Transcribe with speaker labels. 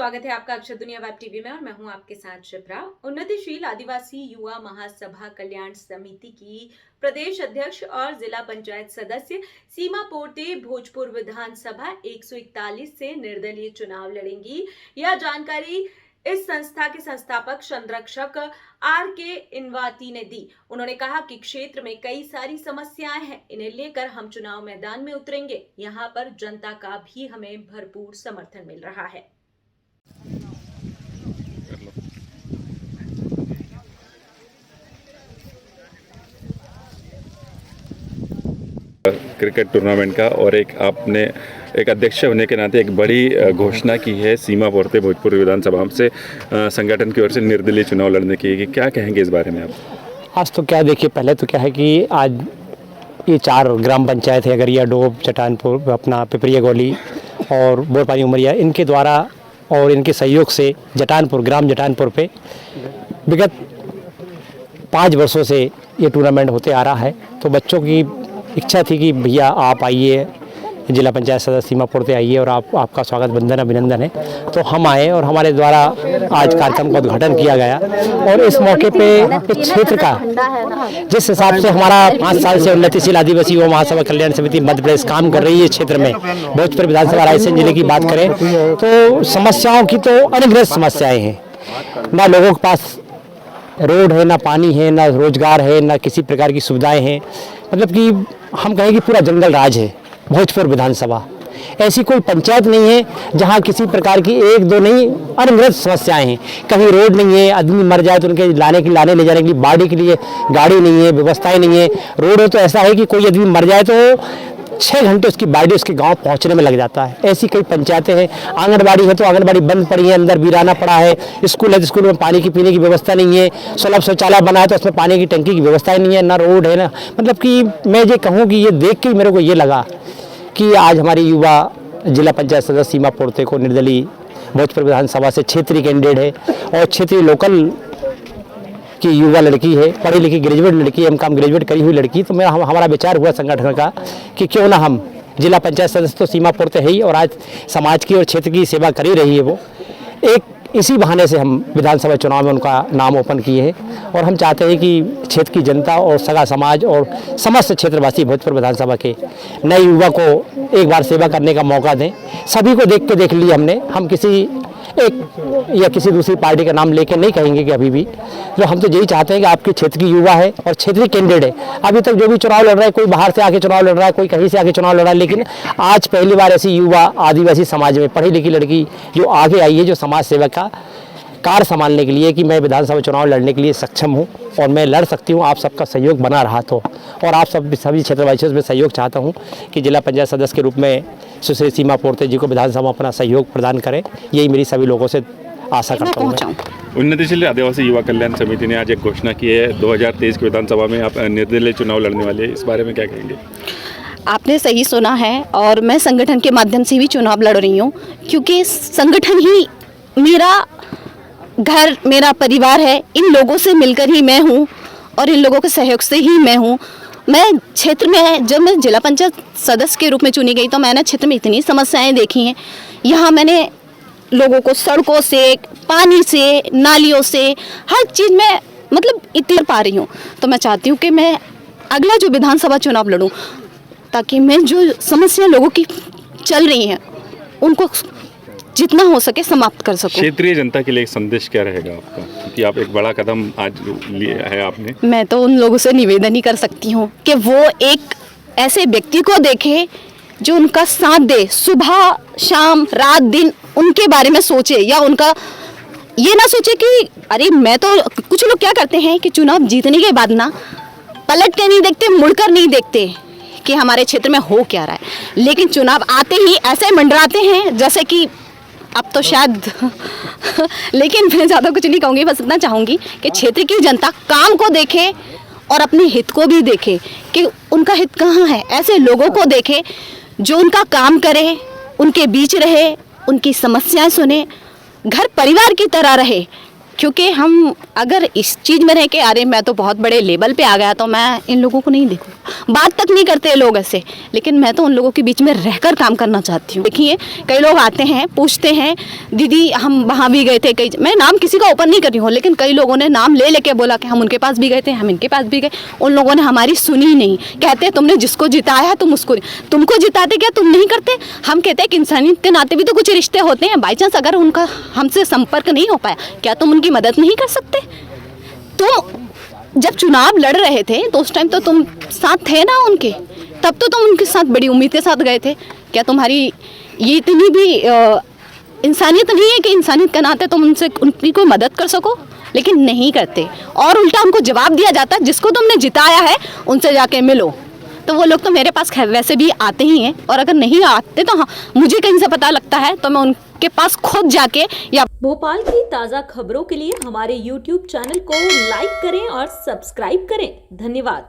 Speaker 1: स्वागत है आपका अक्षर दुनिया वेब टीवी में और मैं हूं आपके साथ शिप्रा। उन्नतिशील आदिवासी युवा महासभा कल्याण समिति की प्रदेश अध्यक्ष और जिला पंचायत सदस्य सीमा पोर्ते भोजपुर विधानसभा 141 से निर्दलीय चुनाव लड़ेंगी। यह जानकारी इस संस्था के संस्थापक संरक्षक R.K. इनवाती ने दी। उन्होंने कहा कि क्षेत्र में कई सारी समस्याएं हैं, इन्हें लेकर हम चुनाव मैदान में उतरेंगे। यहां पर जनता का भी हमें भरपूर समर्थन मिल रहा है।
Speaker 2: क्रिकेट टूर्नामेंट का और आपने एक अध्यक्ष होने के नाते एक बड़ी घोषणा की है सीमा पोर्ते भोजपुर विधानसभा से संगठन की ओर से निर्दलीय चुनाव लड़ने की। क्या कहेंगे इस बारे में आप?
Speaker 3: आज तो क्या देखिए, पहले तो क्या है कि आज ये 4 ग्राम पंचायत है, अगरिया, डोब, चट्टानपुर, अपना पिपरिया गोली और बोरपानी उमरिया, इनके द्वारा और इनके सहयोग से ग्राम जटानपुर पे विगत 5 वर्षों से ये टूर्नामेंट होते आ रहा है। तो बच्चों की इच्छा थी कि भैया आप आइए, जिला पंचायत सदस्य सीमा पोर्ते आइए और आपका स्वागत वंदन अभिनंदन है। तो हम आए और हमारे द्वारा आज कार्यक्रम का उद्घाटन किया गया और इस मौके पे इस क्षेत्र का जिस हिसाब से हमारा 5 साल से उन्नतिशील आदिवासी युवा महासभा कल्याण समिति मध्य प्रदेश काम कर रही है क्षेत्र में, भोजपुर विधानसभा रायसेन जिले की बात करें तो समस्याओं की तो अनगिनत समस्याएं हैं। ना लोगों के पास रोड है, ना पानी है, ना रोजगार है, ना किसी प्रकार की सुविधाएं हैं। मतलब कि हम कहें कि पूरा जंगल राज है भोजपुर विधानसभा। ऐसी कोई पंचायत नहीं है जहां किसी प्रकार की 1-2 नहीं, अनगिनत समस्याएं हैं। कहीं रोड नहीं है, आदमी मर जाए तो उनके लाने ले जाने के लिए बाड़ी के लिए गाड़ी नहीं है, व्यवस्थाएं नहीं है। रोड हो तो ऐसा है कि कोई आदमी मर जाए तो 6 घंटे उसकी बाड़ी उसके गांव पहुंचने में लग जाता है। ऐसी कई पंचायतें हैं। आंगनबाड़ी है तो आंगनबाड़ी बंद पड़ी है, अंदर वीराना पड़ा है। स्कूल है तो स्कूल में पानी की पीने की व्यवस्था नहीं है। सुलभ शौचालय बना है तो उसमें पानी की टंकी की व्यवस्था ही नहीं है, ना रोड है ना। मतलब कि मैं ये कहूँ कि ये देख के मेरे को ये लगा कि आज हमारी युवा जिला पंचायत सदस्य सीमा पोर्ते को निर्दलीय भोजपुर विधानसभा से क्षेत्रीय कैंडिडेट है और क्षेत्रीय लोकल की युवा लड़की है, पढ़ी लिखी ग्रेजुएट लड़की है, M.Com ग्रेजुएट करी हुई लड़की। तो हमारा विचार हुआ संगठन का कि क्यों ना हम जिला पंचायत सदस्य तो सीमा पोर्ते है ही और आज समाज की और क्षेत्र की सेवा कर ही रही है वो, एक इसी बहाने से हम विधानसभा चुनाव में उनका नाम ओपन किए हैं। और हम चाहते हैं कि क्षेत्र की जनता और सगा समाज और समस्त क्षेत्रवासी भोजपुर विधानसभा के नए युवा को एक बार सेवा करने का मौका दें। सभी को देख लिया हमने, हम किसी एक या किसी दूसरी पार्टी का नाम लेके नहीं कहेंगे कि अभी भी तो हम तो यही चाहते हैं कि आपके क्षेत्र की युवा है और क्षेत्रीय कैंडिडेट है। अभी तक जो भी चुनाव लड़ रहा है, कोई बाहर से आके चुनाव लड़ रहा है, कोई कहीं से आके चुनाव लड़ रहा है, लेकिन आज पहली बार ऐसी युवा आदिवासी समाज में पढ़ी लिखी लड़की जो आगे आई है, जो समाज सेवा का कार्य संभालने के लिए कि मैं विधानसभा चुनाव लड़ने के लिए सक्षम हूं और मैं लड़ सकती हूं, आप सबका सहयोग बना रहा तो। और आप सभी क्षेत्रवासियों में सहयोग चाहता हूं कि जिला पंचायत सदस्य के रूप में सुश्री सीमा पोर्ते जी को विधानसभा अपना सहयोग प्रदान करें। यही मेरी सभी लोगों से आशा करता हूँ।
Speaker 2: उन्नतिशील आदिवासी युवा कल्याण समिति ने आज एक घोषणा की है 2023 की विधानसभा में आप निर्दलीय चुनाव लड़ने वाले हैं, इस बारे में क्या कहेंगे?
Speaker 4: आपने सही सुना है और मैं संगठन के माध्यम से भी चुनाव लड़ रही हूँ, क्योंकि संगठन ही मेरा घर, मेरा परिवार है। इन लोगों से मिलकर ही मैं हूँ और इन लोगों के सहयोग से ही मैं हूँ। मैं क्षेत्र में जब मैं जिला पंचायत सदस्य के रूप में चुनी गई तो मैंने क्षेत्र में इतनी समस्याएं देखी हैं। यहाँ मैंने लोगों को सड़कों से, पानी से, नालियों से, हर चीज़ में मतलब इतनी पा रही हूँ। तो मैं चाहती हूँ कि मैं अगला जो विधानसभा चुनाव लड़ूँ, ताकि मैं जो समस्या लोगों की चल रही हैं उनको जितना हो सके समाप्त कर सकूं।
Speaker 2: क्षेत्रीय जनता के लिए एक संदेश क्या रहेगा आपका, क्योंकि आप एक बड़ा कदम आज लिया है आपने?
Speaker 4: मैं तो उन लोगों से निवेदन ही कर सकती हूँ कि वो एक ऐसे व्यक्ति को देखे जो उनका साथ दे, सुबह शाम रात दिन उनके बारे में सोचे, या उनका ये ना सोचे कि अरे मैं तो, कुछ लोग क्या करते हैं कि चुनाव जीतने के बाद ना पलट के नहीं देखते, मुड़कर नहीं देखते कि हमारे क्षेत्र में हो क्या रहा है, लेकिन चुनाव आते ही ऐसे मंडराते हैं जैसे कि अब तो शायद लेकिन मैं ज़्यादा कुछ नहीं कहूँगी, बस इतना चाहूँगी कि क्षेत्र की जनता काम को देखे और अपने हित को भी देखे कि उनका हित कहाँ है। ऐसे लोगों को देखे जो उनका काम करे, उनके बीच रहे, उनकी समस्याएं सुने, घर परिवार की तरह रहे, क्योंकि हम अगर इस चीज़ में रह के अरे मैं तो बहुत बड़े लेवल पे आ गया तो मैं इन लोगों को नहीं देखूँ, बात तक नहीं करते लोग ऐसे, लेकिन मैं तो उन लोगों के बीच में रहकर काम करना चाहती हूँ। देखिए कई लोग आते हैं पूछते हैं दीदी हम वहाँ भी गए थे, कई मैं नाम किसी का ओपन नहीं कर रही हूँ, लेकिन कई लोगों ने नाम ले लेके बोला कि हम उनके पास भी गए थे, हम इनके पास भी गए, उन लोगों ने हमारी सुनी ही नहीं। कहते तुमने जिसको जिताया तुम उसको, तुमको जिताते क्या तुम नहीं करते? हम कहते हैं कि इंसानियत के नाते भी तो कुछ रिश्ते होते हैं, बाई चांस अगर उनका हमसे संपर्क नहीं हो पाया क्या तुम उनकी मदद नहीं कर सकते? तुम जब चुनाव लड़ रहे थे तो उस टाइम तो तुम साथ थे ना उनके, तब तो तुम उनके साथ बड़ी उम्मीद के साथ गए थे। क्या तुम्हारी ये इतनी भी इंसानियत नहीं है कि इंसानियत के नाते तुम उनसे उनकी कोई मदद कर सको? लेकिन नहीं करते, और उल्टा उनको जवाब दिया जाता है जिसको तुमने जिताया है उनसे जाके मिलो। तो वो लोग तो मेरे पास वैसे भी आते ही हैं, और अगर नहीं आते तो हाँ मुझे कहीं से पता लगता है तो मैं उनके पास खुद जाके या
Speaker 1: भोपाल की ताज़ा खबरों के लिए हमारे YouTube चैनल को लाइक करें और सब्सक्राइब करें। धन्यवाद।